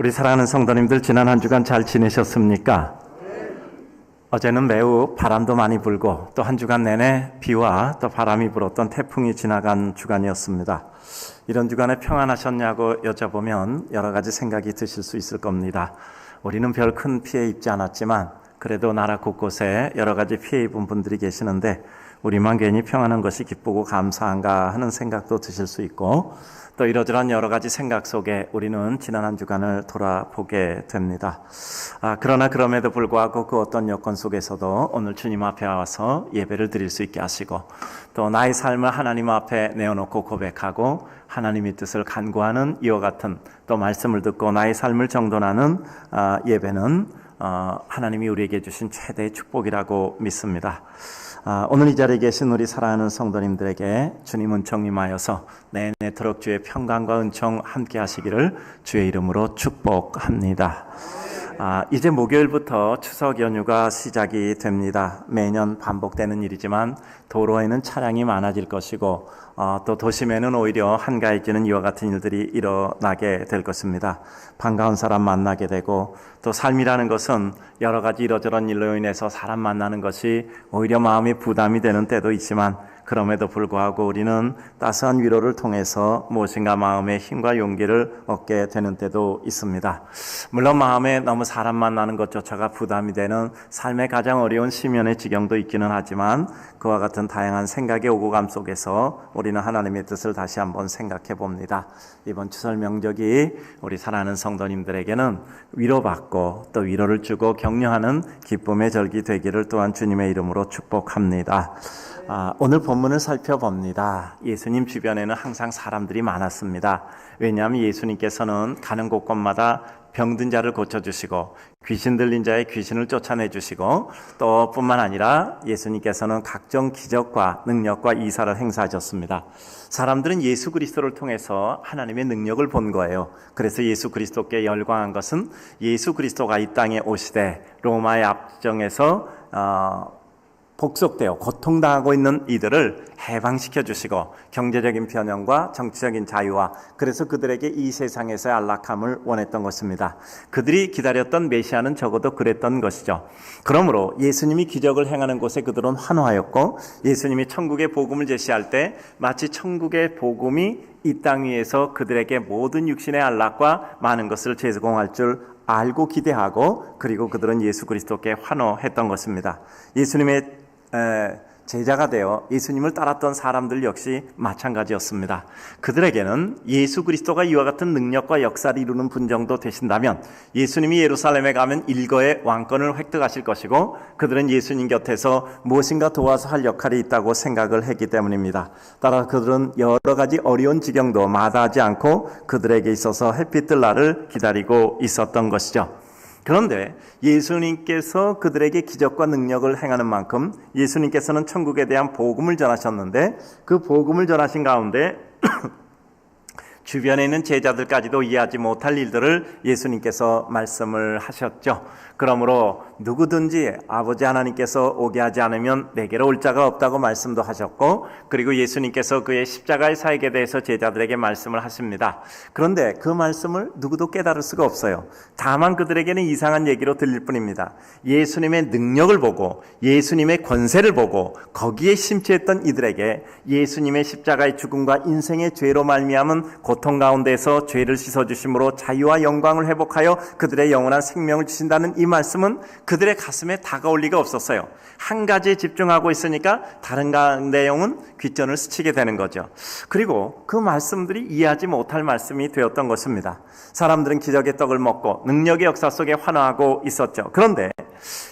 우리 사랑하는 성도님들, 지난 한 주간 잘 지내셨습니까? 어제는 매우 바람도 많이 불고 또 한 주간 내내 비와 또 바람이 불었던 태풍이 지나간 주간이었습니다. 이런 주간에 평안하셨냐고 여쭤보면 여러 가지 생각이 드실 수 있을 겁니다. 우리는 별 큰 피해 입지 않았지만 그래도 나라 곳곳에 여러 가지 피해 입은 분들이 계시는데 우리만 괜히 평안한 것이 기쁘고 감사한가 하는 생각도 드실 수 있고, 또 이러저러한 여러 가지 생각 속에 우리는 지난 한 주간을 돌아보게 됩니다. 그러나 그럼에도 불구하고 그 어떤 여건 속에서도 오늘 주님 앞에 와서 예배를 드릴 수 있게 하시고, 또 나의 삶을 하나님 앞에 내어놓고 고백하고 하나님의 뜻을 간구하는 이와 같은 또 말씀을 듣고 나의 삶을 정돈하는 예배는 하나님이 우리에게 주신 최대의 축복이라고 믿습니다. 오늘 이 자리에 계신 우리 사랑하는 성도님들에게 주님 은총 임하여서 내내토록 주의 평강과 은총 함께 하시기를 주의 이름으로 축복합니다. 이제 목요일부터 추석 연휴가 시작이 됩니다. 매년 반복되는 일이지만 도로에는 차량이 많아질 것이고 또 도심에는 오히려 한가해지는 이와 같은 일들이 일어나게 될 것입니다. 반가운 사람 만나게 되고, 또 삶이라는 것은 여러 가지 이러저런 일로 인해서 사람 만나는 것이 오히려 마음이 부담이 되는 때도 있지만, 그럼에도 불구하고 우리는 따스한 위로를 통해서 무엇인가 마음의 힘과 용기를 얻게 되는 때도 있습니다. 물론 마음에 너무 사람 만나는 것조차가 부담이 되는 삶의 가장 어려운 시면의 지경도 있기는 하지만, 그와 같은 다양한 생각의 오고감 속에서 우리는 하나님의 뜻을 다시 한번 생각해 봅니다. 이번 추석 명절이 우리 사랑하는 성도님들에게는 위로받고 또 위로를 주고 격려하는 기쁨의 절기 되기를 또한 주님의 이름으로 축복합니다. 오늘 본문을 살펴봅니다. 예수님 주변에는 항상 사람들이 많았습니다. 왜냐하면 예수님께서는 가는 곳곳마다 병든 자를 고쳐주시고 귀신 들린 자의 귀신을 쫓아내주시고, 또 뿐만 아니라 예수님께서는 각종 기적과 능력과 이사를 행사하셨습니다. 사람들은 예수 그리스도를 통해서 하나님의 능력을 본 거예요. 그래서 예수 그리스도께 열광한 것은 예수 그리스도가 이 땅에 오시되 로마의 압정에서 복속되어 고통당하고 있는 이들을 해방시켜 주시고 경제적인 편향과 정치적인 자유와, 그래서 그들에게 이 세상에서의 안락함을 원했던 것입니다. 그들이 기다렸던 메시아는 적어도 그랬던 것이죠. 그러므로 예수님이 기적을 행하는 곳에 그들은 환호하였고, 예수님이 천국의 복음을 제시할 때 마치 천국의 복음이 이 땅 위에서 그들에게 모든 육신의 안락과 많은 것을 제공할 줄 알고 기대하고, 그리고 그들은 예수 그리스도께 환호했던 것입니다. 예수님의 제자가 되어 예수님을 따랐던 사람들 역시 마찬가지였습니다. 그들에게는 예수 그리스도가 이와 같은 능력과 역사를 이루는 분 정도 되신다면 예수님이 예루살렘에 가면 일거의 왕권을 획득하실 것이고, 그들은 예수님 곁에서 무엇인가 도와서 할 역할이 있다고 생각을 했기 때문입니다. 따라 그들은 여러 가지 어려운 지경도 마다하지 않고 그들에게 있어서 햇빛 뜰 날을 기다리고 있었던 것이죠. 그런데 예수님께서 그들에게 기적과 능력을 행하는 만큼 예수님께서는 천국에 대한 복음을 전하셨는데, 그 복음을 전하신 가운데 주변에 있는 제자들까지도 이해하지 못할 일들을 예수님께서 말씀을 하셨죠. 그러므로 누구든지 아버지 하나님께서 오게 하지 않으면 내게로 올 자가 없다고 말씀도 하셨고, 그리고 예수님께서 그의 십자가의 사역에 대해서 제자들에게 말씀을 하십니다. 그런데 그 말씀을 누구도 깨달을 수가 없어요. 다만 그들에게는 이상한 얘기로 들릴 뿐입니다. 예수님의 능력을 보고 예수님의 권세를 보고 거기에 심취했던 이들에게 예수님의 십자가의 죽음과 인생의 죄로 말미암은 고통 가운데서 죄를 씻어주심으로 자유와 영광을 회복하여 그들의 영원한 생명을 주신다는 이 말씀은 그들의 가슴에 다가올 리가 없었어요. 한 가지에 집중하고 있으니까 다른 내용은 귓전을 스치게 되는 거죠. 그리고 그 말씀들이 이해하지 못할 말씀이 되었던 것입니다. 사람들은 기적의 떡을 먹고 능력의 역사 속에 환호하고 있었죠. 그런데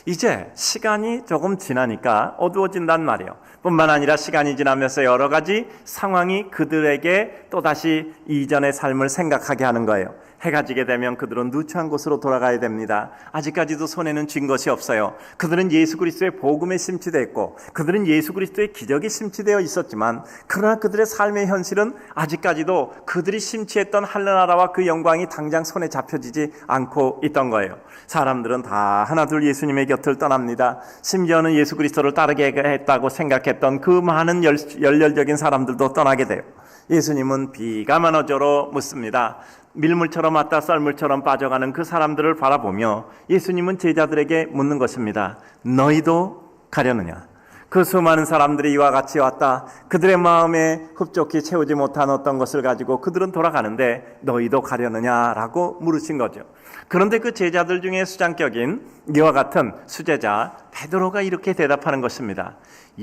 이제 시간이 조금 지나니까 어두워진단 말이에요. 뿐만 아니라 시간이 지나면서 여러 가지 상황이 그들에게 또다시 이전의 삶을 생각하게 하는 거예요. 해가 지게 되면 그들은 누추한 곳으로 돌아가야 됩니다. 아직까지도 손에는 쥔 것이 없어요. 그들은 예수 그리스도의 복음에 심취되어 있고 그들은 예수 그리스도의 기적이 심취되어 있었지만, 그러나 그들의 삶의 현실은 아직까지도 그들이 심취했던 하늘나라와 그 영광이 당장 손에 잡혀지지 않고 있던 거예요. 사람들은 다 하나둘 예수님의 곁을 떠납니다. 심지어는 예수 그리스도를 따르게 했다고 생각했던 그 많은 열렬적인 사람들도 떠나게 돼요. 예수님은 비가 많아져로 묻습니다. 밀물처럼 왔다 썰물처럼 빠져가는 그 사람들을 바라보며 예수님은 제자들에게 묻는 것입니다. 너희도 가려느냐? 그 수많은 사람들이 이와 같이 왔다. 그들의 마음에 흡족히 채우지 못한 어떤 것을 가지고 그들은 돌아가는데 너희도 가려느냐라고 물으신 거죠. 그런데 그 제자들 중에 수장격인 이와 같은 수제자 베드로가 이렇게 대답하는 것입니다.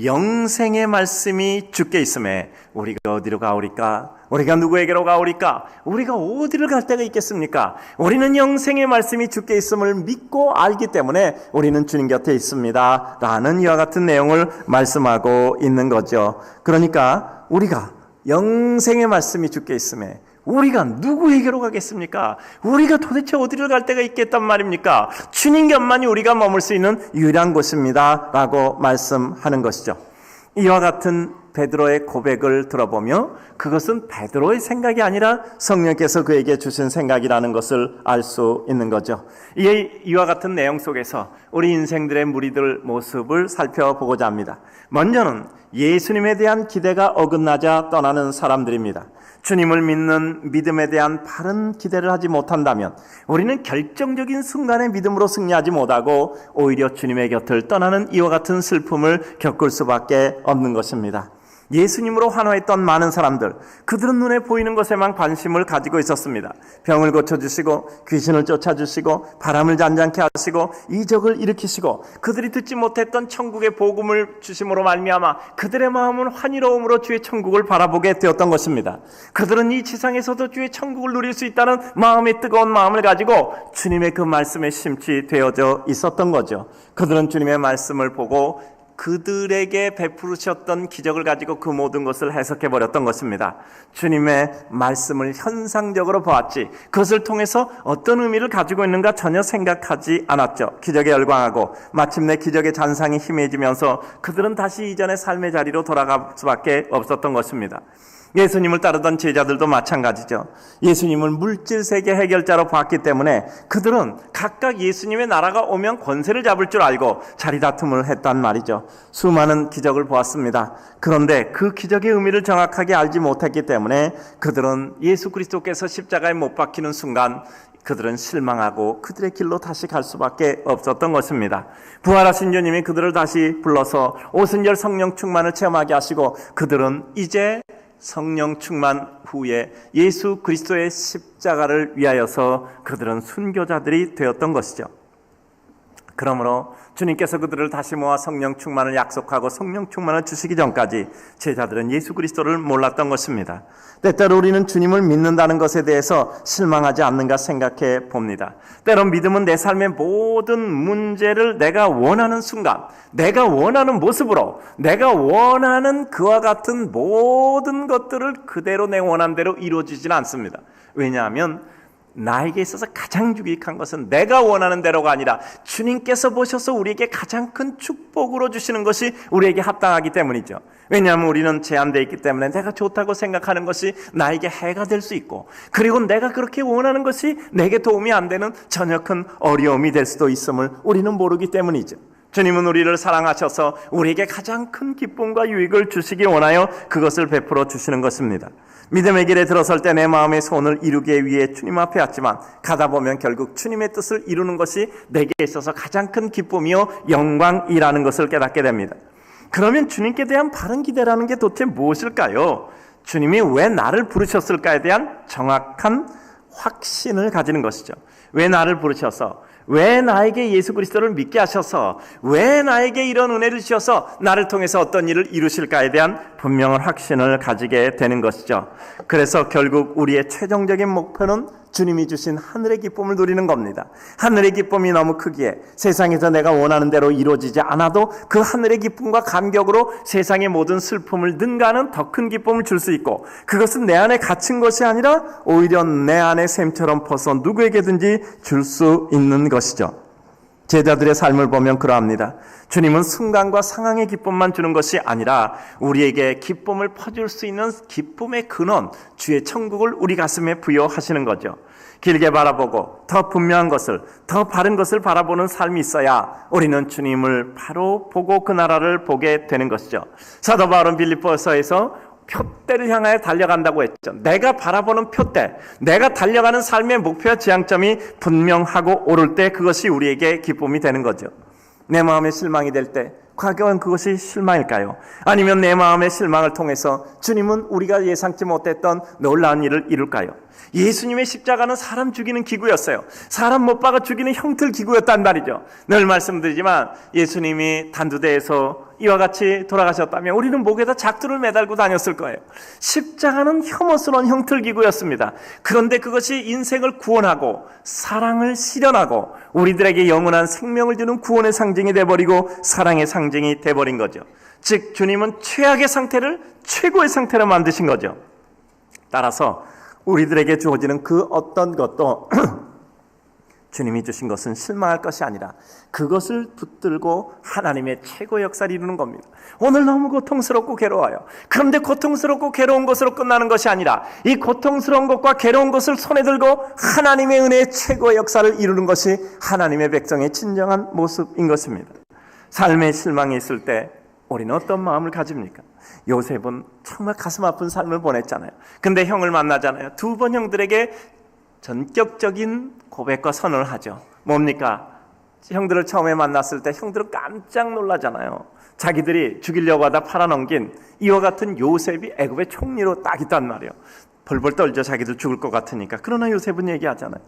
영생의 말씀이 주께 있음에 우리가 어디로 가오리까? 우리가 누구에게로 가오리까? 우리가 어디를 갈 데가 있겠습니까? 우리는 영생의 말씀이 주께 있음을 믿고 알기 때문에 우리는 주님 곁에 있습니다 라는 이와 같은 내용을 말씀하고 있는 거죠. 그러니까 우리가 영생의 말씀이 주께 있음에 우리가 누구에게로 가겠습니까? 우리가 도대체 어디를 갈 데가 있겠단 말입니까? 주님 곁만이 우리가 머물 수 있는 유일한 곳입니다 라고 말씀하는 것이죠. 이와 같은 베드로의 고백을 들어보며 그것은 베드로의 생각이 아니라 성령께서 그에게 주신 생각이라는 것을 알 수 있는 거죠. 이와 같은 내용 속에서 우리 인생들의 무리들 모습을 살펴보고자 합니다. 먼저는 예수님에 대한 기대가 어긋나자 떠나는 사람들입니다. 주님을 믿는 믿음에 대한 바른 기대를 하지 못한다면 우리는 결정적인 순간의 믿음으로 승리하지 못하고 오히려 주님의 곁을 떠나는 이와 같은 슬픔을 겪을 수밖에 없는 것입니다. 예수님으로 환호했던 많은 사람들, 그들은 눈에 보이는 것에만 관심을 가지고 있었습니다. 병을 고쳐주시고 귀신을 쫓아주시고 바람을 잔잔케 하시고 이적을 일으키시고 그들이 듣지 못했던 천국의 복음을 주심으로 말미암아 그들의 마음은 환희로움으로 주의 천국을 바라보게 되었던 것입니다. 그들은 이 지상에서도 주의 천국을 누릴 수 있다는 마음의 뜨거운 마음을 가지고 주님의 그 말씀에 심취되어져 있었던 거죠. 그들은 주님의 말씀을 보고 그들에게 베푸셨던 기적을 가지고 그 모든 것을 해석해버렸던 것입니다. 주님의 말씀을 현상적으로 보았지 그것을 통해서 어떤 의미를 가지고 있는가 전혀 생각하지 않았죠. 기적에 열광하고 마침내 기적의 잔상이 희미해지면서 그들은 다시 이전의 삶의 자리로 돌아갈 수밖에 없었던 것입니다. 예수님을 따르던 제자들도 마찬가지죠. 예수님을 물질세계 해결자로 봤기 때문에 그들은 각각 예수님의 나라가 오면 권세를 잡을 줄 알고 자리다툼을 했단 말이죠. 수많은 기적을 보았습니다. 그런데 그 기적의 의미를 정확하게 알지 못했기 때문에 그들은 예수 그리스도께서 십자가에 못 박히는 순간 그들은 실망하고 그들의 길로 다시 갈 수밖에 없었던 것입니다. 부활하신 주님이 그들을 다시 불러서 오순절 성령 충만을 체험하게 하시고 그들은 이제 성령 충만 후에 예수 그리스도의 십자가를 위하여서 그들은 순교자들이 되었던 것이죠. 그러므로 주님께서 그들을 다시 모아 성령 충만을 약속하고 성령 충만을 주시기 전까지 제자들은 예수 그리스도를 몰랐던 것입니다. 때때로 우리는 주님을 믿는다는 것에 대해서 실망하지 않는가 생각해 봅니다. 때론 믿음은 내 삶의 모든 문제를 내가 원하는 순간, 내가 원하는 모습으로, 내가 원하는 그와 같은 모든 것들을 그대로 내 원하는 대로 이루어지지는 않습니다. 왜냐하면 나에게 있어서 가장 유익한 것은 내가 원하는 대로가 아니라 주님께서 보셔서 우리에게 가장 큰 축복으로 주시는 것이 우리에게 합당하기 때문이죠. 왜냐하면 우리는 제한되어 있기 때문에 내가 좋다고 생각하는 것이 나에게 해가 될 수 있고 그리고 내가 그렇게 원하는 것이 내게 도움이 안 되는 전혀 큰 어려움이 될 수도 있음을 우리는 모르기 때문이죠. 주님은 우리를 사랑하셔서 우리에게 가장 큰 기쁨과 유익을 주시기 원하여 그것을 베풀어 주시는 것입니다. 믿음의 길에 들어설 때 내 마음의 소원을 이루기 위해 주님 앞에 왔지만 가다 보면 결국 주님의 뜻을 이루는 것이 내게 있어서 가장 큰 기쁨이요 영광이라는 것을 깨닫게 됩니다. 그러면 주님께 대한 바른 기대라는 게 도대체 무엇일까요? 주님이 왜 나를 부르셨을까에 대한 정확한 확신을 가지는 것이죠. 왜 나를 부르셔서, 왜 나에게 예수 그리스도를 믿게 하셔서, 왜 나에게 이런 은혜를 주셔서 나를 통해서 어떤 일을 이루실까에 대한 분명한 확신을 가지게 되는 것이죠. 그래서 결국 우리의 최종적인 목표는 주님이 주신 하늘의 기쁨을 누리는 겁니다. 하늘의 기쁨이 너무 크기에 세상에서 내가 원하는 대로 이루어지지 않아도 그 하늘의 기쁨과 감격으로 세상의 모든 슬픔을 능가하는 더 큰 기쁨을 줄 수 있고 그것은 내 안에 갇힌 것이 아니라 오히려 내 안에 샘처럼 퍼서 누구에게든지 줄 수 있는 것이죠. 제자들의 삶을 보면 그러합니다. 주님은 순간과 상황의 기쁨만 주는 것이 아니라 우리에게 기쁨을 퍼줄 수 있는 기쁨의 근원, 주의 천국을 우리 가슴에 부여하시는 거죠. 길게 바라보고 더 분명한 것을, 더 바른 것을 바라보는 삶이 있어야 우리는 주님을 바로 보고 그 나라를 보게 되는 것이죠. 사도 바울은 빌립보서에서 표대를 향하여 달려간다고 했죠. 내가 바라보는 표대, 내가 달려가는 삶의 목표와 지향점이 분명하고 옳을 때 그것이 우리에게 기쁨이 되는 거죠. 내 마음에 실망이 될 때 과연 그것이 실망일까요? 아니면 내 마음의 실망을 통해서 주님은 우리가 예상치 못했던 놀라운 일을 이룰까요? 예수님의 십자가는 사람 죽이는 기구였어요. 사람 못 박아 죽이는 형틀 기구였단 말이죠. 늘 말씀드리지만 예수님이 단두대에서 이와 같이 돌아가셨다면 우리는 목에다 작두를 매달고 다녔을 거예요. 십자가는 혐오스러운 형틀 기구였습니다. 그런데 그것이 인생을 구원하고 사랑을 실현하고 우리들에게 영원한 생명을 주는 구원의 상징이 돼버리고 사랑의 상징이 돼버린 거죠. 즉 주님은 최악의 상태를 최고의 상태로 만드신 거죠. 따라서 우리들에게 주어지는 그 어떤 것도 주님이 주신 것은 실망할 것이 아니라 그것을 붙들고 하나님의 최고의 역사를 이루는 겁니다. 오늘 너무 고통스럽고 괴로워요. 그런데 고통스럽고 괴로운 것으로 끝나는 것이 아니라 이 고통스러운 것과 괴로운 것을 손에 들고 하나님의 은혜의 최고의 역사를 이루는 것이 하나님의 백성의 진정한 모습인 것입니다. 삶의 실망이 있을 때 우리는 어떤 마음을 가집니까? 요셉은 정말 가슴 아픈 삶을 보냈잖아요. 근데 형을 만나잖아요. 두 번 형들에게 전격적인 고백과 선언을 하죠. 뭡니까? 형들을 처음에 만났을 때 형들은 깜짝 놀라잖아요. 자기들이 죽이려고 하다 팔아넘긴 이와 같은 요셉이 애굽의 총리로 딱 있단 말이에요. 벌벌 떨죠. 자기들 죽을 것 같으니까. 그러나 요셉은 얘기하잖아요.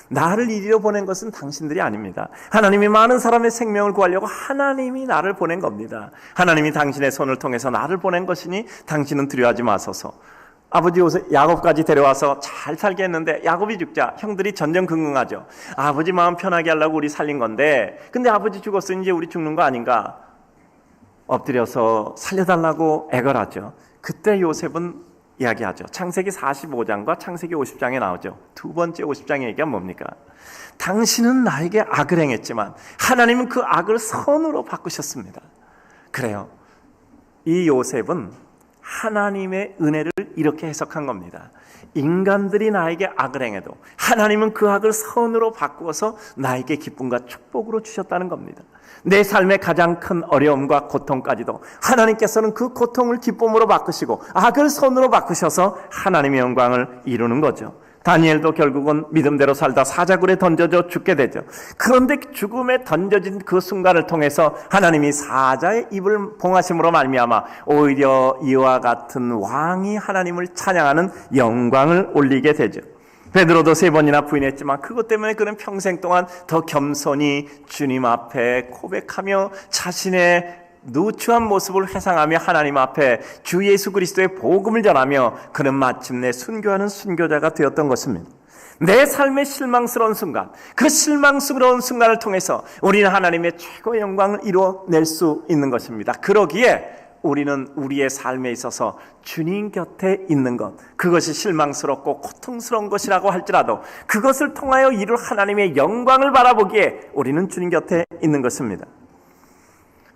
나를 이리로 보낸 것은 당신들이 아닙니다. 하나님이 많은 사람의 생명을 구하려고 하나님이 나를 보낸 겁니다. 하나님이 당신의 손을 통해서 나를 보낸 것이니 당신은 두려워하지 마소서. 아버지 요셉, 야곱까지 데려와서 잘 살게 했는데 야곱이 죽자 형들이 전전긍긍하죠. 아버지 마음 편하게 하려고 우리 살린 건데 근데 아버지 죽었으니 이제 우리 죽는 거 아닌가. 엎드려서 살려달라고 애걸하죠. 그때 요셉은 이야기하죠. 창세기 45장과 창세기 50장에 나오죠. 두 번째 50장의 얘기가 뭡니까? 당신은 나에게 악을 행했지만 하나님은 그 악을 선으로 바꾸셨습니다. 그래요. 이 요셉은 하나님의 은혜를 이렇게 해석한 겁니다. 인간들이 나에게 악을 행해도 하나님은 그 악을 선으로 바꾸어서 나에게 기쁨과 축복으로 주셨다는 겁니다. 내 삶의 가장 큰 어려움과 고통까지도 하나님께서는 그 고통을 기쁨으로 바꾸시고 악을 선으로 바꾸셔서 하나님의 영광을 이루는 거죠. 다니엘도 결국은 믿음대로 살다 사자굴에 던져져 죽게 되죠. 그런데 죽음에 던져진 그 순간을 통해서 하나님이 사자의 입을 봉하심으로 말미암아 오히려 이와 같은 왕이 하나님을 찬양하는 영광을 올리게 되죠. 베드로도 3번이나 부인했지만 그것 때문에 그는 평생 동안 더 겸손히 주님 앞에 고백하며 자신의 누추한 모습을 회상하며 하나님 앞에 주 예수 그리스도의 복음을 전하며 그는 마침내 순교하는 순교자가 되었던 것입니다. 내 삶의 실망스러운 순간, 그 실망스러운 순간을 통해서 우리는 하나님의 최고의 영광을 이루어낼 수 있는 것입니다. 그러기에 우리는 우리의 삶에 있어서 주님 곁에 있는 것, 그것이 실망스럽고 고통스러운 것이라고 할지라도 그것을 통하여 이룰 하나님의 영광을 바라보기에 우리는 주님 곁에 있는 것입니다.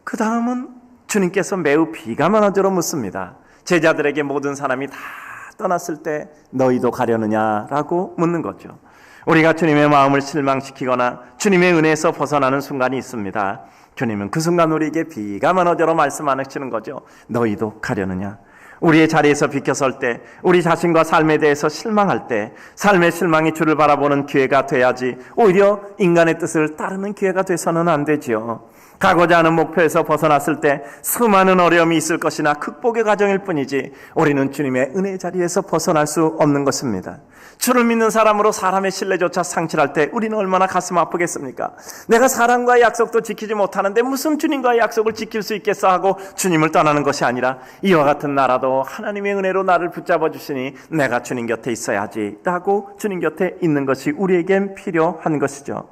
그 다음은 주님께서 매우 비감한 어조로 묻습니다. 제자들에게 모든 사람이 다 떠났을 때 너희도 가려느냐라고 묻는 거죠. 우리가 주님의 마음을 실망시키거나 주님의 은혜에서 벗어나는 순간이 있습니다. 주님은 그 순간 우리에게 비감한 어조로 말씀하시는 거죠. 너희도 가려느냐. 우리의 자리에서 비켜설 때, 우리 자신과 삶에 대해서 실망할 때 삶의 실망이 주를 바라보는 기회가 돼야지 오히려 인간의 뜻을 따르는 기회가 돼서는 안 되지요. 가고자 하는 목표에서 벗어났을 때 수많은 어려움이 있을 것이나 극복의 과정일 뿐이지 우리는 주님의 은혜의 자리에서 벗어날 수 없는 것입니다. 주를 믿는 사람으로 사람의 신뢰조차 상실할 때 우리는 얼마나 가슴 아프겠습니까? 내가 사람과의 약속도 지키지 못하는데 무슨 주님과의 약속을 지킬 수 있겠어 하고 주님을 떠나는 것이 아니라 이와 같은 나라도 하나님의 은혜로 나를 붙잡아 주시니 내가 주님 곁에 있어야지 하고 주님 곁에 있는 것이 우리에겐 필요한 것이죠.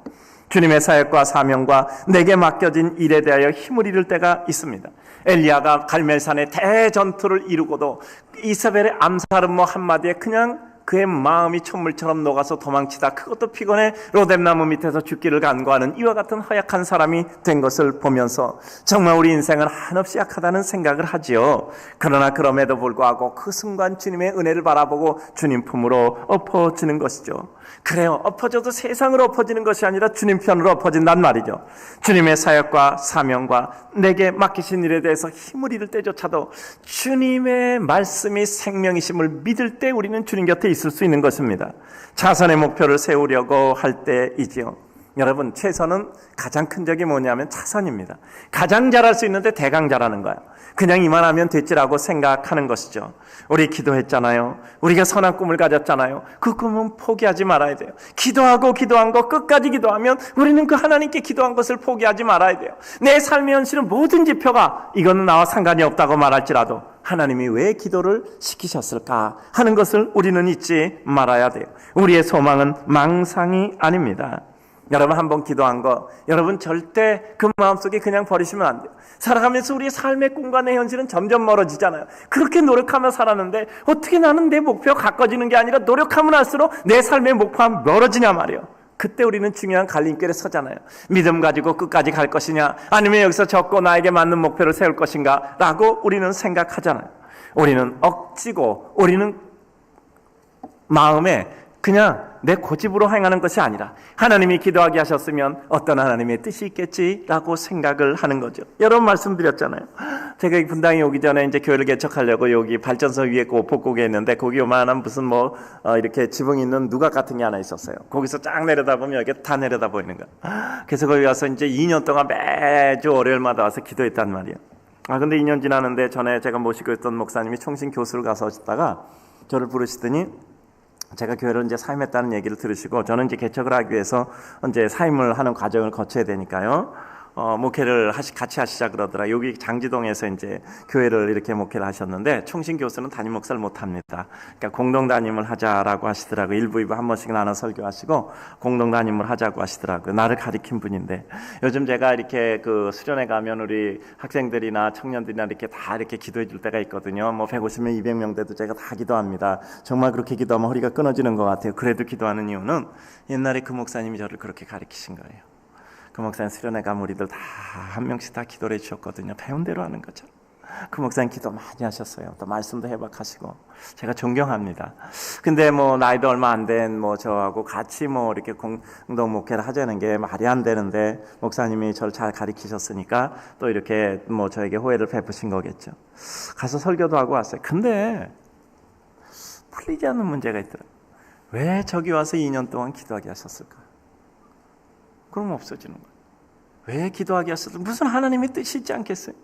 주님의 사역과 사명과 내게 맡겨진 일에 대하여 힘을 잃을 때가 있습니다. 엘리야가 갈멜산의 대전투를 이루고도 이사벨의 암살음모 한마디에 그냥 그의 마음이 천물처럼 녹아서 도망치다 그것도 피곤해 로뎀나무 밑에서 죽기를 간구하는 이와 같은 허약한 사람이 된 것을 보면서 정말 우리 인생은 한없이 약하다는 생각을 하지요. 그러나 그럼에도 불구하고 그 순간 주님의 은혜를 바라보고 주님 품으로 엎어지는 것이죠. 그래요. 엎어져도 세상으로 엎어지는 것이 아니라 주님 편으로 엎어진단 말이죠. 주님의 사역과 사명과 내게 맡기신 일에 대해서 힘을 잃을 때조차도 주님의 말씀이 생명이심을 믿을 때 우리는 주님 곁에 있을 수 있는 것입니다. 자선의 목표를 세우려고 할 때이지요. 여러분, 최선은 가장 큰 적이 뭐냐면 차선입니다. 가장 잘할 수 있는데 대강 잘하는 거예요. 그냥 이만하면 됐지라고 생각하는 것이죠. 우리 기도했잖아요. 우리가 선한 꿈을 가졌잖아요. 그 꿈은 포기하지 말아야 돼요. 기도하고 기도한 거 끝까지 기도하면 우리는 그 하나님께 기도한 것을 포기하지 말아야 돼요. 내 삶의 현실은 모든 지표가 이거는 나와 상관이 없다고 말할지라도 하나님이 왜 기도를 시키셨을까 하는 것을 우리는 잊지 말아야 돼요. 우리의 소망은 망상이 아닙니다. 여러분, 한번 기도한 거 여러분 절대 그 마음속에 그냥 버리시면 안 돼요. 살아가면서 우리의 삶의 꿈과 내 현실은 점점 멀어지잖아요. 그렇게 노력하며 살았는데 어떻게 나는 내 목표가 가까워지는 게 아니라 노력하면 할수록 내 삶의 목표가 멀어지냐 말이에요. 그때 우리는 중요한 갈림길에 서잖아요. 믿음 가지고 끝까지 갈 것이냐, 아니면 여기서 접고 나에게 맞는 목표를 세울 것인가 라고 우리는 생각하잖아요. 우리는 억지고 우리는 마음에 그냥 내 고집으로 행하는 것이 아니라 하나님이 기도하게 하셨으면 어떤 하나님의 뜻이 있겠지라고 생각을 하는 거죠. 여러 번 말씀드렸잖아요. 제가 이 분당에 오기 전에 이제 교회를 개척하려고 여기 발전소 위에 복고에 있는데 거기 요만한 무슨 이렇게 지붕이 있는 누각 같은 게 하나 있었어요. 거기서 쫙 내려다보면 여기 다 내려다 보이는 거야. 그래서 거기 가서 이제 2년 동안 매주 월요일마다 와서 기도했단 말이에요. 근데 2년 지났는데 전에 제가 모시고 있던 목사님이 총신 교수를 가서 오셨다가 저를 부르시더니 제가 교회를 이제 사임했다는 얘기를 들으시고 저는 이제 개척을 하기 위해서 이제 사임을 하는 과정을 거쳐야 되니까요. 목회를 같이 하시자 그러더라. 여기 장지동에서 이제 교회를 이렇게 목회를 하셨는데 총신 교수는 담임 목사를 못 합니다. 그러니까 공동 담임을 하자라고 하시더라고요. 일부 한 번씩 나눠 설교하시고 공동 담임을 하자고 하시더라고요. 나를 가리킨 분인데 요즘 제가 이렇게 그 수련회 가면 우리 학생들이나 청년들이나 이렇게 다 이렇게 기도해 줄 때가 있거든요. 150명, 200명 돼도 제가 다 기도합니다. 정말 그렇게 기도하면 허리가 끊어지는 것 같아요. 그래도 기도하는 이유는 옛날에 그 목사님이 저를 그렇게 가르치신 거예요. 그 목사님 수련회 가면 우리들 다 한 명씩 다 기도를 해주셨거든요. 배운 대로 하는 거죠. 그 목사님 기도 많이 하셨어요. 또 말씀도 해박하시고 제가 존경합니다. 근데 나이도 얼마 안 된 저하고 같이 이렇게 공동 목회를 하자는 게 말이 안 되는데 목사님이 저를 잘 가르치셨으니까 또 이렇게 저에게 호혜를 베푸신 거겠죠. 가서 설교도 하고 왔어요. 근데 풀리지 않는 문제가 있더라고요. 왜 저기 와서 2년 동안 기도하게 하셨을까? 그럼 없어지는 거예요. 왜 기도하게 하셨을까? 무슨 하나님의 뜻이 있지 않겠어요?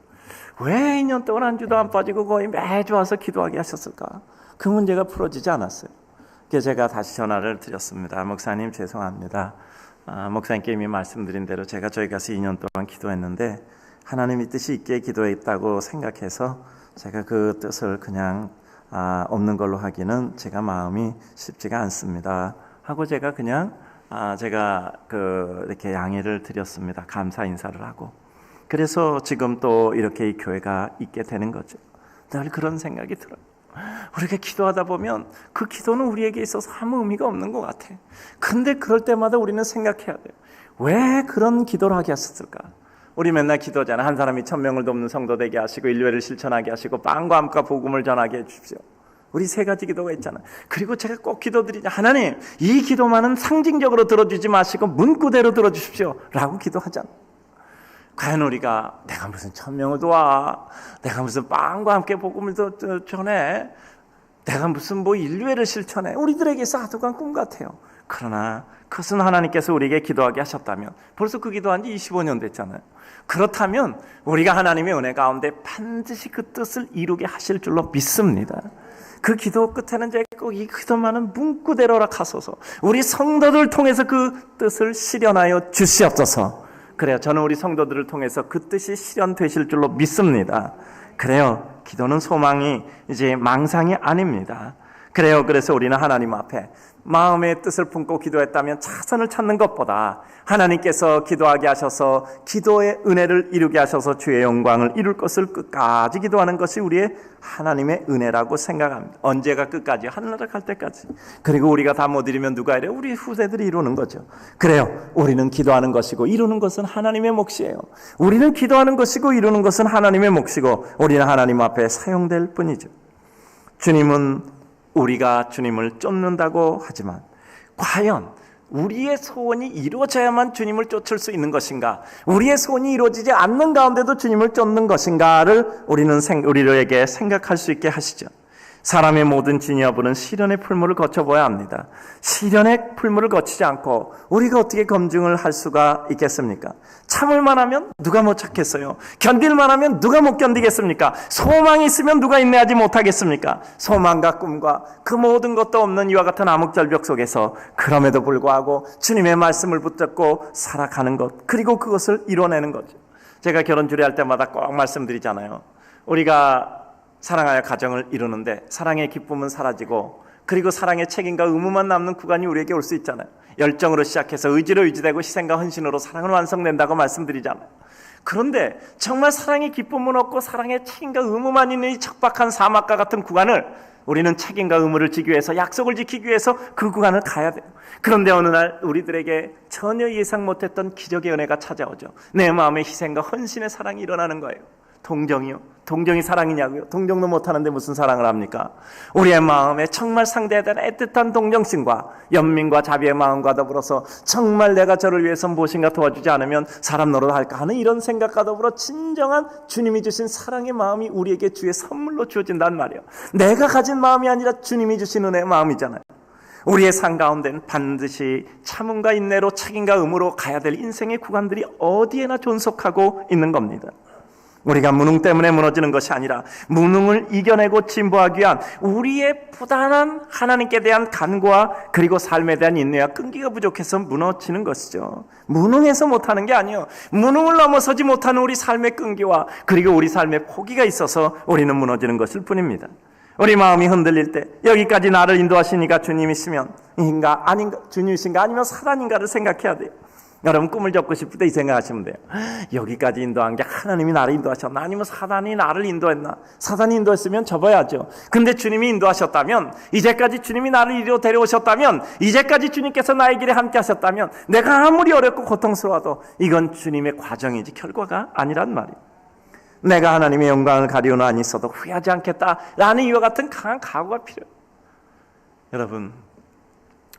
왜 2년 동안 한 주도 안 빠지고 거의 매주 와서 기도하게 하셨을까? 그 문제가 풀어지지 않았어요. 그래서 제가 다시 전화를 드렸습니다. 목사님 죄송합니다. 목사님께 이미 말씀드린 대로 제가 저희 가서 2년 동안 기도했는데 하나님의 뜻이 있게 기도했다고 생각해서 제가 그 뜻을 그냥 없는 걸로 하기는 제가 마음이 쉽지가 않습니다. 하고 제가 그냥 제가 이렇게 양해를 드렸습니다. 감사 인사를 하고. 그래서 지금 또 이렇게 이 교회가 있게 되는 거죠. 늘 그런 생각이 들어요. 우리가 기도하다 보면 그 기도는 우리에게 있어서 아무 의미가 없는 것 같아. 근데 그럴 때마다 우리는 생각해야 돼요. 왜 그런 기도를 하게 하셨을까? 우리 맨날 기도잖아. 한 사람이 1000명을 돕는 성도 되게 하시고 인류애를 실천하게 하시고 빵과 함과 복음을 전하게 해주십시오. 우리 3가지 기도가 있잖아요. 그리고 제가 꼭 기도드리자. 하나님, 이 기도만은 상징적으로 들어주지 마시고 문구대로 들어주십시오 라고 기도하잖아요. 과연 우리가 내가 무슨 1000명을 도와, 내가 무슨 빵과 함께 복음을 전해, 내가 무슨 인류애를 실천해, 우리들에게 사두간 꿈 같아요. 그러나 그것은 하나님께서 우리에게 기도하게 하셨다면 벌써 그 기도한 지 25년 됐잖아요. 그렇다면 우리가 하나님의 은혜 가운데 반드시 그 뜻을 이루게 하실 줄로 믿습니다. 그 기도 끝에는 제가 꼭 이 기도만은 문구대로라 하소서. 우리 성도들 통해서 그 뜻을 실현하여 주시옵소서. 그래요. 저는 우리 성도들을 통해서 그 뜻이 실현되실 줄로 믿습니다. 그래요. 기도는 소망이 이제 망상이 아닙니다. 그래요. 그래서 우리는 하나님 앞에 마음의 뜻을 품고 기도했다면 차선을 찾는 것보다 하나님께서 기도하게 하셔서 기도의 은혜를 이루게 하셔서 주의 영광을 이룰 것을 끝까지 기도하는 것이 우리의 하나님의 은혜라고 생각합니다. 언제가 끝까지? 하늘나라 갈 때까지. 그리고 우리가 다 못 이루면 누가 이래요? 우리 후세들이 이루는 거죠. 그래요. 우리는 기도하는 것이고 이루는 것은 하나님의 몫이에요. 우리는 기도하는 것이고 이루는 것은 하나님의 몫이고 우리는 하나님 앞에 사용될 뿐이죠. 주님은 우리가 주님을 쫓는다고 하지만 과연 우리의 소원이 이루어져야만 주님을 쫓을 수 있는 것인가? 우리의 소원이 이루어지지 않는 가운데도 주님을 쫓는 것인가를 우리에게 생각할 수 있게 하시죠. 사람의 모든 진여부는 시련의 풀무를 거쳐보아야 합니다. 시련의 풀무를 거치지 않고 우리가 어떻게 검증을 할 수가 있겠습니까? 참을만 하면 누가 못 참겠어요? 견딜만 하면 누가 못 견디겠습니까? 소망이 있으면 누가 인내하지 못하겠습니까? 소망과 꿈과 그 모든 것도 없는 이와 같은 암흑절벽 속에서 그럼에도 불구하고 주님의 말씀을 붙잡고 살아가는 것, 그리고 그것을 이뤄내는 거죠. 제가 결혼 주례할 때마다 꼭 말씀드리잖아요. 우리가 사랑하여 가정을 이루는데 사랑의 기쁨은 사라지고 그리고 사랑의 책임과 의무만 남는 구간이 우리에게 올 수 있잖아요. 열정으로 시작해서 의지로 유지되고 희생과 헌신으로 사랑은 완성된다고 말씀드리잖아요. 그런데 정말 사랑의 기쁨은 없고 사랑의 책임과 의무만 있는 이 척박한 사막과 같은 구간을 우리는 책임과 의무를 지기 위해서, 약속을 지키기 위해서 그 구간을 가야 돼요. 그런데 어느 날 우리들에게 전혀 예상 못했던 기적의 은혜가 찾아오죠. 내 마음의 희생과 헌신의 사랑이 일어나는 거예요. 동정이요? 동정이 사랑이냐고요? 동정도 못하는데 무슨 사랑을 합니까? 우리의 마음에 정말 상대에 대한 애틋한 동정심과 연민과 자비의 마음과 더불어서 정말 내가 저를 위해서 무엇인가 도와주지 않으면 사람 노릇할까 하는 이런 생각과 더불어 진정한 주님이 주신 사랑의 마음이 우리에게 주의 선물로 주어진단 말이에요. 내가 가진 마음이 아니라 주님이 주신 은혜의 마음이잖아요. 우리의 삶 가운데는 반드시 참음과 인내로 책임과 의무로 가야 될 인생의 구간들이 어디에나 존속하고 있는 겁니다. 우리가 무능 때문에 무너지는 것이 아니라 무능을 이겨내고 진보하기 위한 우리의 부단한 하나님께 대한 간구와 그리고 삶에 대한 인내와 끈기가 부족해서 무너지는 것이죠. 무능해서 못하는 게 아니에요. 무능을 넘어서지 못하는 우리 삶의 끈기와 그리고 우리 삶의 포기가 있어서 우리는 무너지는 것일 뿐입니다. 우리 마음이 흔들릴 때 여기까지 나를 인도하시니까 주님이시면 인가 아닌가, 주님이신가 아니면 사단인가를 생각해야 돼요. 여러분 꿈을 접고 싶을 때 이 생각하시면 돼요. 여기까지 인도한 게 하나님이 나를 인도하셨나 아니면 사단이 나를 인도했나? 사단이 인도했으면 접어야죠. 근데 주님이 인도하셨다면, 이제까지 주님이 나를 이리로 데려오셨다면, 이제까지 주님께서 나의 길에 함께 하셨다면 내가 아무리 어렵고 고통스러워도 이건 주님의 과정이지 결과가 아니란 말이에요. 내가 하나님의 영광을 가리우는 한이 있어도 후회하지 않겠다라는 이와 같은 강한 각오가 필요해요. 여러분,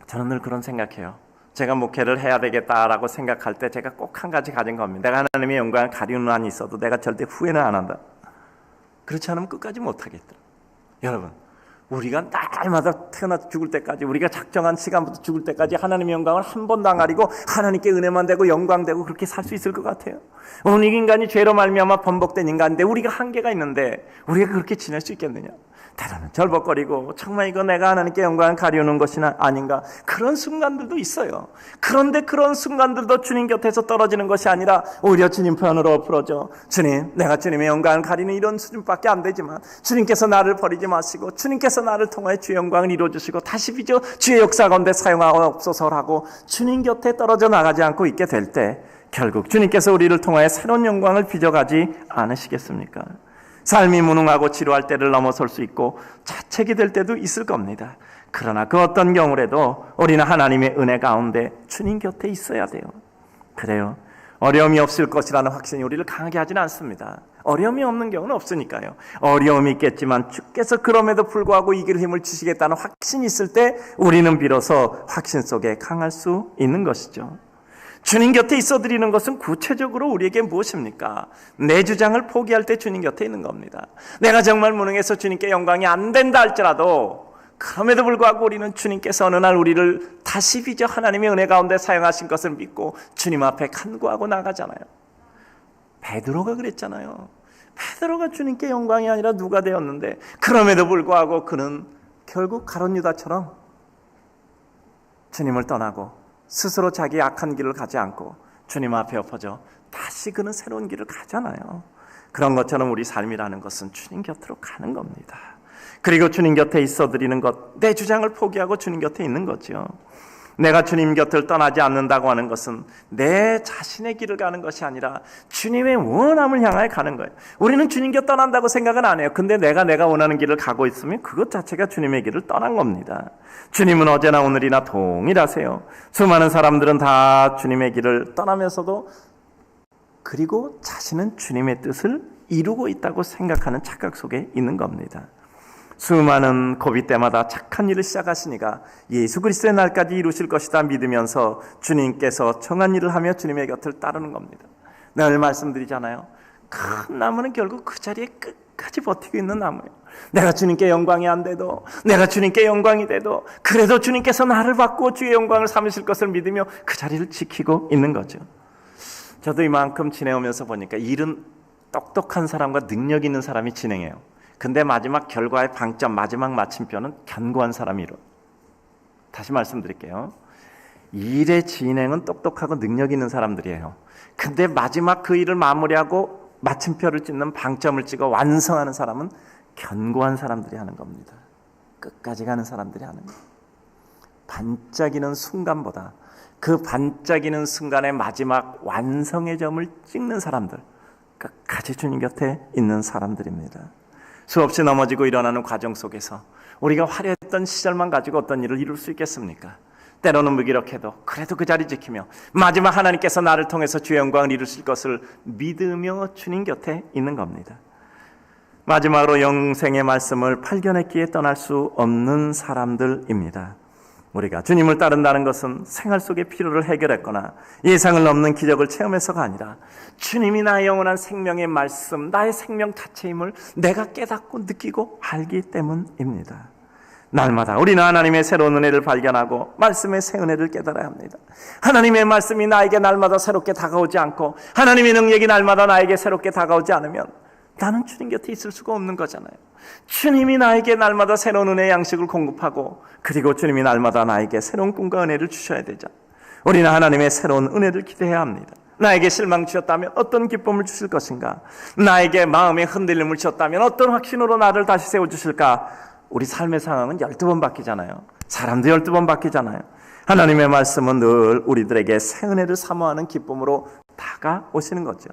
저는 늘 그런 생각해요. 제가 목회를 해야 되겠다라고 생각할 때 제가 꼭 한 가지 가진 겁니다. 내가 하나님의 영광을 가리우는 한이 있어도 내가 절대 후회는 안 한다. 그렇지 않으면 끝까지 못하겠더라. 여러분, 우리가 날마다 태어나 죽을 때까지, 우리가 작정한 시간부터 죽을 때까지 하나님의 영광을 한 번도 안 가리고 하나님께 은혜만 되고 영광되고 그렇게 살 수 있을 것 같아요? 오늘 이 인간이 죄로 말미암아 번복된 인간인데 우리가 한계가 있는데 우리가 그렇게 지낼 수 있겠느냐? 때로는 절벅거리고 정말 이거 내가 하나님께 영광을 가리우는 것이나 아닌가, 그런 순간들도 있어요. 그런데 그런 순간들도 주님 곁에서 떨어지는 것이 아니라 오히려 주님 편으로 풀어줘. 주님, 내가 주님의 영광을 가리는 이런 수준밖에 안 되지만 주님께서 나를 버리지 마시고 주님께서 나를 통하여 주의 영광을 이루어주시고 다시 빚어 주의 역사 가운데 사용하옵소서라고 주님 곁에 떨어져 나가지 않고 있게 될 때 결국 주님께서 우리를 통하여 새로운 영광을 빚어가지 않으시겠습니까? 삶이 무능하고 지루할 때를 넘어설 수 있고 자책이 될 때도 있을 겁니다. 그러나 그 어떤 경우라도 우리는 하나님의 은혜 가운데 주님 곁에 있어야 돼요. 그래요. 어려움이 없을 것이라는 확신이 우리를 강하게 하지는 않습니다. 어려움이 없는 경우는 없으니까요. 어려움이 있겠지만 주께서 그럼에도 불구하고 이길 힘을 주시겠다는 확신이 있을 때 우리는 비로소 확신 속에 강할 수 있는 것이죠. 주님 곁에 있어 드리는 것은 구체적으로 우리에게 무엇입니까? 내 주장을 포기할 때 주님 곁에 있는 겁니다. 내가 정말 무능해서 주님께 영광이 안 된다 할지라도 그럼에도 불구하고 우리는 주님께서 어느 날 우리를 다시 빚어 하나님의 은혜 가운데 사용하신 것을 믿고 주님 앞에 간구하고 나가잖아요. 베드로가 그랬잖아요. 베드로가 주님께 영광이 아니라 누가 되었는데 그럼에도 불구하고 그는 결국 가룟 유다처럼 주님을 떠나고 스스로 자기 악한 길을 가지 않고 주님 앞에 엎어져 다시 그는 새로운 길을 가잖아요. 그런 것처럼 우리 삶이라는 것은 주님 곁으로 가는 겁니다. 그리고 주님 곁에 있어 드리는 것, 내 주장을 포기하고 주님 곁에 있는 거죠. 내가 주님 곁을 떠나지 않는다고 하는 것은 내 자신의 길을 가는 것이 아니라 주님의 원함을 향하여 가는 거예요. 우리는 주님 곁 떠난다고 생각은 안 해요. 근데 내가 원하는 길을 가고 있으면 그것 자체가 주님의 길을 떠난 겁니다. 주님은 어제나 오늘이나 동일하세요. 수많은 사람들은 다 주님의 길을 떠나면서도 그리고 자신은 주님의 뜻을 이루고 있다고 생각하는 착각 속에 있는 겁니다. 수많은 고비 때마다 착한 일을 시작하시니가 예수 그리스도의 날까지 이루실 것이다 믿으면서 주님께서 정한 일을 하며 주님의 곁을 따르는 겁니다. 늘 말씀드리잖아요. 큰 나무는 결국 그 자리에 끝까지 버티고 있는 나무예요. 내가 주님께 영광이 안 돼도, 내가 주님께 영광이 돼도 그래도 주님께서 나를 바꾸어 주의 영광을 삼으실 것을 믿으며 그 자리를 지키고 있는 거죠. 저도 이만큼 지내오면서 보니까 일은 똑똑한 사람과 능력 있는 사람이 진행해요. 근데 마지막 결과의 방점, 마지막 마침표는 견고한 사람이 이뤄. 다시 말씀드릴게요. 일의 진행은 똑똑하고 능력 있는 사람들이에요. 근데 마지막 그 일을 마무리하고 마침표를 찍는 방점을 찍어 완성하는 사람은 견고한 사람들이 하는 겁니다. 끝까지 가는 사람들이 하는 거예요. 반짝이는 순간보다 그 반짝이는 순간의 마지막 완성의 점을 찍는 사람들, 끝까지 주님 곁에 있는 사람들입니다. 수없이 넘어지고 일어나는 과정 속에서 우리가 화려했던 시절만 가지고 어떤 일을 이룰 수 있겠습니까? 때로는 무기력해도 그래도 그 자리 지키며 마지막 하나님께서 나를 통해서 주의 영광을 이루실 것을 믿으며 주님 곁에 있는 겁니다. 마지막으로 영생의 말씀을 발견했기에 떠날 수 없는 사람들입니다. 우리가 주님을 따른다는 것은 생활 속의 필요를 해결했거나 예상을 넘는 기적을 체험해서가 아니라 주님이 나의 영원한 생명의 말씀, 나의 생명 자체임을 내가 깨닫고 느끼고 알기 때문입니다. 날마다 우리는 하나님의 새로운 은혜를 발견하고 말씀의 새 은혜를 깨달아야 합니다. 하나님의 말씀이 나에게 날마다 새롭게 다가오지 않고 하나님의 능력이 날마다 나에게 새롭게 다가오지 않으면 나는 주님 곁에 있을 수가 없는 거잖아요. 주님이 나에게 날마다 새로운 은혜의 양식을 공급하고 그리고 주님이 날마다 나에게 새로운 꿈과 은혜를 주셔야 되죠. 우리는 하나님의 새로운 은혜를 기대해야 합니다. 나에게 실망 주셨다면 어떤 기쁨을 주실 것인가? 나에게 마음의 흔들림을 주셨다면 어떤 확신으로 나를 다시 세워주실까? 우리 삶의 상황은 12번 바뀌잖아요. 사람도 12번 바뀌잖아요. 하나님의 말씀은 늘 우리들에게 새 은혜를 사모하는 기쁨으로 다가오시는 거죠.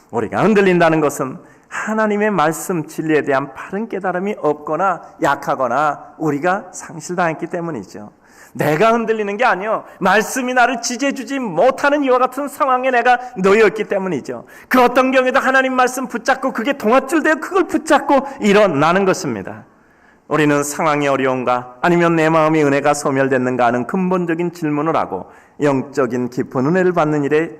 우리가 흔들린다는 것은 하나님의 말씀 진리에 대한 바른 깨달음이 없거나 약하거나 우리가 상실당했기 때문이죠. 내가 흔들리는 게 아니요, 말씀이 나를 지지해주지 못하는 이와 같은 상황에 내가 놓여있기 때문이죠. 그 어떤 경우에도 하나님 말씀 붙잡고 그게 동아줄 되어 그걸 붙잡고 일어나는 것입니다. 우리는 상황이 어려운가 아니면 내 마음의 은혜가 소멸됐는가 하는 근본적인 질문을 하고 영적인 깊은 은혜를 받는 일에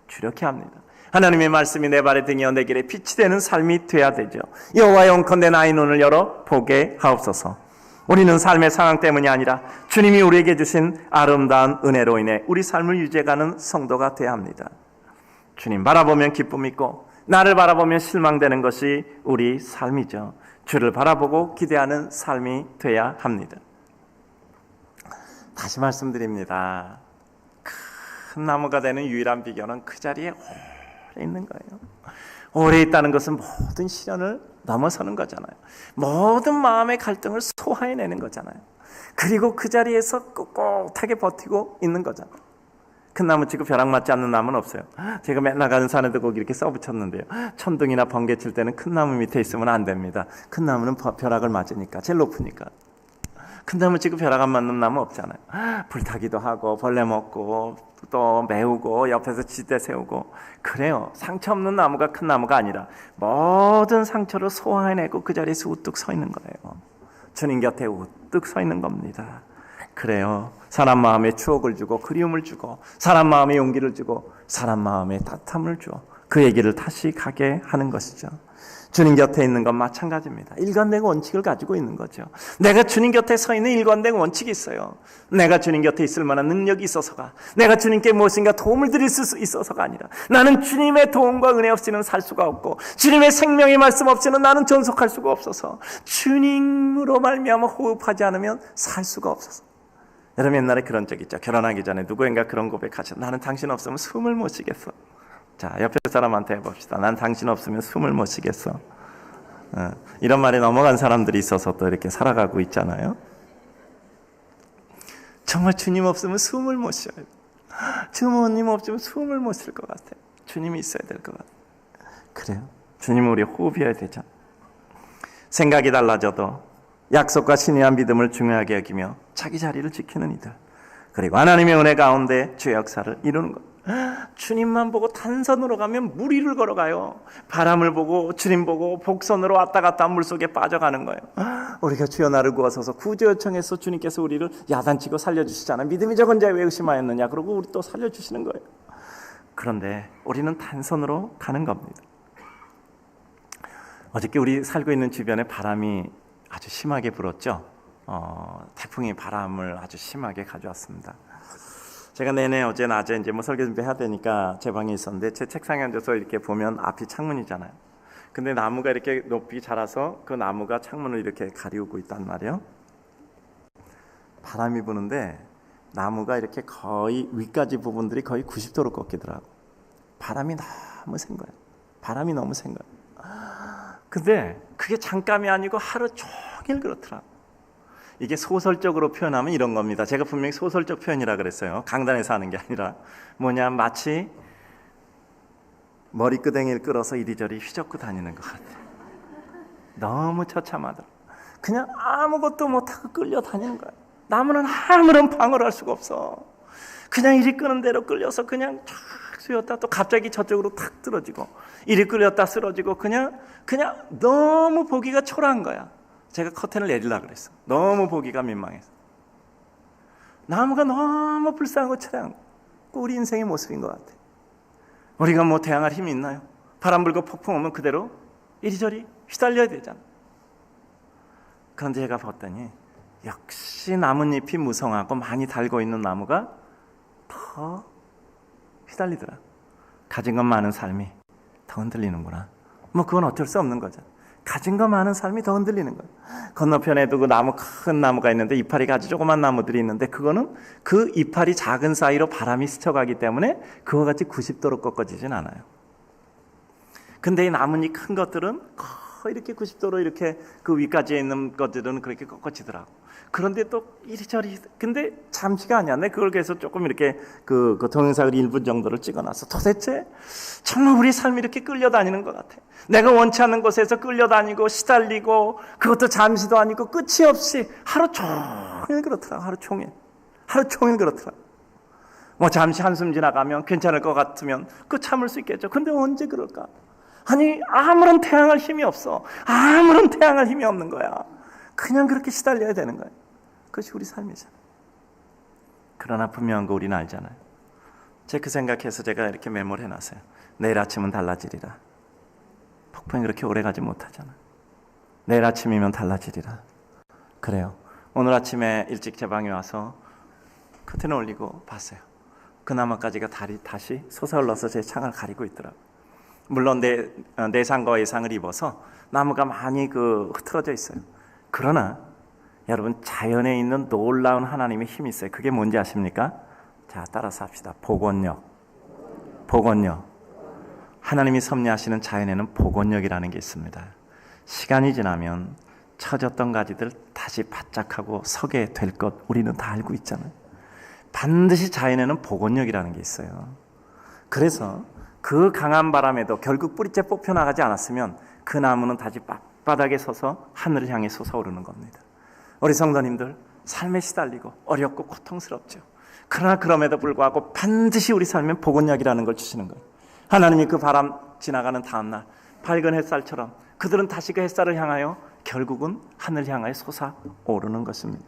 주력해야 합니다. 하나님의 말씀이 내 발의 등이여 내 길에 빛이 되는 삶이 돼야 되죠. 여호와 영컨대 나의 눈을 열어 보게 하옵소서. 우리는 삶의 상황 때문이 아니라 주님이 우리에게 주신 아름다운 은혜로 인해 우리 삶을 유지해가는 성도가 돼야 합니다. 주님 바라보면 기쁨 있고 나를 바라보면 실망되는 것이 우리 삶이죠. 주를 바라보고 기대하는 삶이 돼야 합니다. 다시 말씀드립니다. 큰 나무가 되는 유일한 비결은 그 자리에 오래 있는 거예요. 오래 있다는 것은 모든 시련을 넘어서는 거잖아요. 모든 마음의 갈등을 소화해내는 거잖아요. 그리고 그 자리에서 꿋꿋하게 버티고 있는 거잖아요. 큰 나무 치고 벼락 맞지 않는 나무는 없어요. 제가 맨날 가는 산에도 거기 이렇게 써붙였는데요. 천둥이나 번개 칠 때는 큰 나무 밑에 있으면 안 됩니다. 큰 나무는 벼락을 맞으니까, 제일 높으니까. 큰 나무 치고 벼락 안 맞는 나무 없잖아요. 불타기도 하고 벌레 먹고 또 메우고 옆에서 지대 세우고 그래요. 상처 없는 나무가 큰 나무가 아니라 모든 상처를 소화해내고 그 자리에서 우뚝 서 있는 거예요. 주님 곁에 우뚝 서 있는 겁니다. 그래요. 사람 마음에 추억을 주고 그리움을 주고 사람 마음에 용기를 주고 사람 마음에 따뜻함을 줘 그 얘기를 다시 가게 하는 것이죠. 주님 곁에 있는 건 마찬가지입니다. 일관된 원칙을 가지고 있는 거죠. 내가 주님 곁에 서 있는 일관된 원칙이 있어요. 내가 주님 곁에 있을 만한 능력이 있어서가, 내가 주님께 무엇인가 도움을 드릴 수 있어서가 아니라 나는 주님의 도움과 은혜 없이는 살 수가 없고 주님의 생명의 말씀 없이는 나는 전속할 수가 없어서 주님으로 말미암아 호흡하지 않으면 살 수가 없어서. 여러분 옛날에 그런 적 있죠. 결혼하기 전에 누구인가 그런 고백하셨어. 나는 당신 없으면 숨을 못 쉬겠어. 자, 옆에 사람한테 해봅시다. 난 당신 없으면 숨을 못 쉬겠어. 이런 말에 넘어간 사람들이 있어서 또 이렇게 살아가고 있잖아요. 정말 주님 없으면 숨을 못 쉬어요. 주님 없으면 숨을 못 쉴 것 같아요. 주님이 있어야 될 것 같아요. 그래요. 주님은 우리 호흡이어야 되죠. 생각이 달라져도 약속과 신의한 믿음을 중요하게 여기며 자기 자리를 지키는 이들, 그리고 하나님의 은혜 가운데 주의 역사를 이루는 것. 주님만 보고 단선으로 가면 물 위를 걸어가요. 바람을 보고 주님 보고 복선으로 왔다 갔다 물속에 빠져가는 거예요. 우리가 주여 나를 구하소서 구조 요청해서 주님께서 우리를 야단치고 살려주시잖아요. 믿음이 적은 자에 왜 의심하였느냐 그러고 우리 또 살려주시는 거예요. 그런데 우리는 단선으로 가는 겁니다. 어저께 우리 살고 있는 주변에 바람이 아주 심하게 불었죠. 태풍이 바람을 아주 심하게 가져왔습니다. 제가 내내 어제 낮에 이제 설교 준비해야 되니까 제 방에 있었는데 제 책상에 앉아서 이렇게 보면 앞이 창문이잖아요. 근데 나무가 이렇게 높이 자라서 그 나무가 창문을 이렇게 가리우고 있단 말이에요. 바람이 부는데 나무가 이렇게 거의 위까지 부분들이 거의 90도로 꺾이더라고. 바람이 너무 센 거예요. 바람이 너무 센 거예요. 근데 그게 잠깐이 아니고 하루 종일 그렇더라고. 이게 소설적으로 표현하면 이런 겁니다. 제가 분명히 소설적 표현이라 그랬어요. 강단에서 하는 게 아니라 뭐냐 마치 머리끄댕이를 끌어서 이리저리 휘젓고 다니는 것 같아요. 너무 처참하더라고요. 그냥 아무것도 못하고 끌려 다니는 거예요. 나무는 아무런 방어를 할 수가 없어. 그냥 이리 끄는 대로 끌려서 그냥 쫙 휘었다 또 갑자기 저쪽으로 탁 떨어지고 이리 끌렸다 쓰러지고 그냥 너무 보기가 초라한 거야. 제가 커튼을 내리려고 그랬어. 너무 보기가 민망해서. 나무가 너무 불쌍하고 초라한 거. 우리 인생의 모습인 것 같아. 우리가 뭐 대항할 힘이 있나요? 바람 불고 폭풍 오면 그대로 이리저리 휘달려야 되잖아. 그런데 제가 봤더니 역시 나뭇잎이 무성하고 많이 달고 있는 나무가 더 휘달리더라. 가진 것 많은 삶이 더 흔들리는구나. 뭐 그건 어쩔 수 없는 거죠. 가진 거 많은 삶이 더 흔들리는 거예요. 건너편에도 그 나무 큰 나무가 있는데 이파리가 아주 조그만 나무들이 있는데 그거는 그 이파리 작은 사이로 바람이 스쳐가기 때문에 그와 같이 90도로 꺾어지진 않아요. 근데 이 나뭇잎 큰 것들은 거의 이렇게 90도로 이렇게 그 위까지 있는 것들은 그렇게 꺾어지더라고. 그런데 또 이리저리 근데 잠시가 아니야. 내 그걸 계속 조금 이렇게 그 동영상을 1분 정도를 찍어놨어. 도대체 정말 우리 삶이 이렇게 끌려다니는 것 같아. 내가 원치 않는 곳에서 끌려다니고 시달리고 그것도 잠시도 아니고 끝이 없이 하루 종일 그렇더라. 하루 종일 그렇더라. 뭐 잠시 한숨 지나가면 괜찮을 것 같으면 그 참을 수 있겠죠. 근데 언제 그럴까? 아니 아무런 태양할 힘이 없어. 아무런 태양할 힘이 없는 거야. 그냥 그렇게 시달려야 되는 거예요. 그것이 우리 삶이잖아요. 그러나 분명한 거 우리는 알잖아요. 제가 그 생각해서 제가 이렇게 메모를 해놨어요. 내일 아침은 달라지리라. 폭풍이 그렇게 오래가지 못하잖아. 내일 아침이면 달라지리라. 그래요. 오늘 아침에 일찍 제 방에 와서 커튼을 올리고 봤어요. 그 나뭇가지가 다시 솟아올라서 제 창을 가리고 있더라고요. 물론 내상과 외상을 입어서 나무가 많이 흐트러져 있어요. 그러나 여러분 자연에 있는 놀라운 하나님의 힘이 있어요. 그게 뭔지 아십니까? 자, 따라서 합시다. 복원력. 하나님이 섭리하시는 자연에는 복원력이라는 게 있습니다. 시간이 지나면 처졌던 가지들 다시 바짝하고 서게 될 것 우리는 다 알고 있잖아요. 반드시 자연에는 복원력이라는 게 있어요. 그래서 그 강한 바람에도 결국 뿌리째 뽑혀나가지 않았으면 그 나무는 다시 바닥에 서서 하늘을 향해 솟아오르는 겁니다. 우리 성도님들 삶에 시달리고 어렵고 고통스럽죠. 그러나 그럼에도 불구하고 반드시 우리 삶엔 복원력이라는 걸 주시는 거예요. 하나님이 그 바람 지나가는 다음날 밝은 햇살처럼 그들은 다시 그 햇살을 향하여 결국은 하늘 향하여 솟아오르는 것입니다.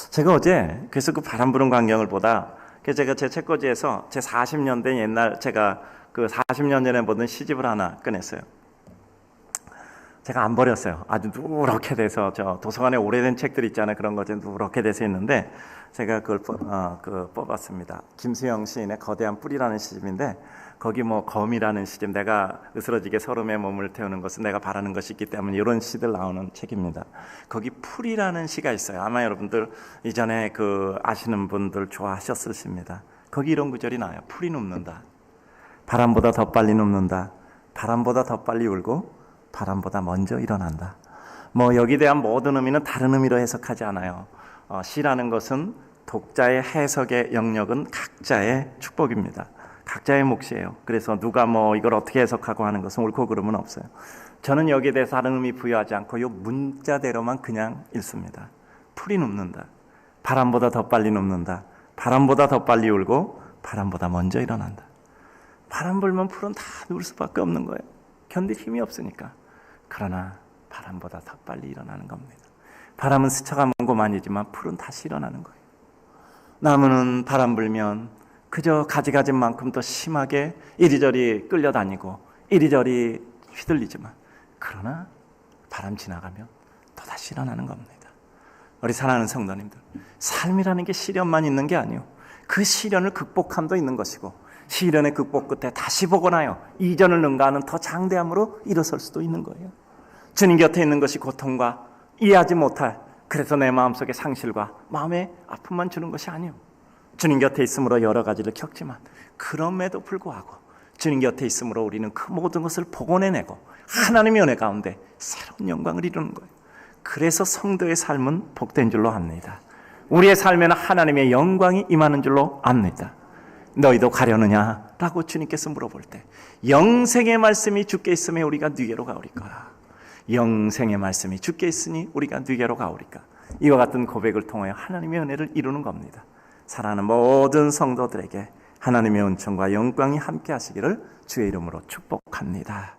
제가 어제 그래서 그 바람 부는 광경을 보다 제가 제 책꽂이에서 제 40년 된 옛날 제가 그 40년 전에 보던 시집을 하나 꺼냈어요. 제가 안 버렸어요. 아주 누렇게 돼서 저 도서관에 오래된 책들 있잖아요. 그런 것들 누렇게 돼서 있는데 제가 그걸 뽑았습니다. 김수영 시인의 거대한 뿌리라는 시집인데 거기 뭐 검이라는 시집, 내가 으스러지게 서름에 몸을 태우는 것은 내가 바라는 것이 있기 때문에 이런 시들 나오는 책입니다. 거기 풀이라는 시가 있어요. 아마 여러분들 이전에 아시는 분들 좋아하셨을 시입니다. 거기 이런 구절이 나와요. 풀이 눕는다. 바람보다 더 빨리 눕는다. 바람보다 더 빨리 울고 바람보다 먼저 일어난다. 뭐 여기에 대한 모든 의미는 다른 의미로 해석하지 않아요. 시라는 것은 독자의 해석의 영역은 각자의 축복입니다. 각자의 몫이에요. 그래서 누가 뭐 이걸 어떻게 해석하고 하는 것은 옳고 그름은 없어요. 저는 여기에 대해서 다른 의미 부여하지 않고 이 문자대로만 그냥 읽습니다. 풀이 눕는다. 바람보다 더 빨리 눕는다. 바람보다 더 빨리 울고 바람보다 먼저 일어난다. 바람 불면 풀은 다 누울 수밖에 없는 거예요. 견딜 힘이 없으니까. 그러나 바람보다 더 빨리 일어나는 겁니다. 바람은 스쳐가는 것만이지만 풀은 다시 일어나는 거예요. 나무는 바람 불면 그저 가지가진 만큼 더 심하게 이리저리 끌려다니고 이리저리 휘둘리지만, 그러나 바람 지나가면 또다시 일어나는 겁니다. 우리 사랑하는 성도님들, 삶이라는 게 시련만 있는 게 아니에요. 그 시련을 극복함도 있는 것이고, 시련의 극복 끝에 다시 복원하여 이전을 능가하는 더 장대함으로 일어설 수도 있는 거예요. 주님 곁에 있는 것이 고통과 이해하지 못할, 그래서 내 마음속의 상실과 마음의 아픔만 주는 것이 아니에요. 주님 곁에 있음으로 여러 가지를 겪지만 그럼에도 불구하고 주님 곁에 있음으로 우리는 그 모든 것을 복원해내고 하나님의 은혜 가운데 새로운 영광을 이루는 거예요. 그래서 성도의 삶은 복된 줄로 압니다. 우리의 삶에는 하나님의 영광이 임하는 줄로 압니다. 너희도 가려느냐? 라고 주님께서 물어볼 때, 영생의 말씀이 주께 있으면 우리가 네게로 가오리까? 영생의 말씀이 주께 있으니 우리가 네게로 가오리까? 이와 같은 고백을 통하여 하나님의 은혜를 이루는 겁니다. 사랑하는 모든 성도들에게 하나님의 은총과 영광이 함께 하시기를 주의 이름으로 축복합니다.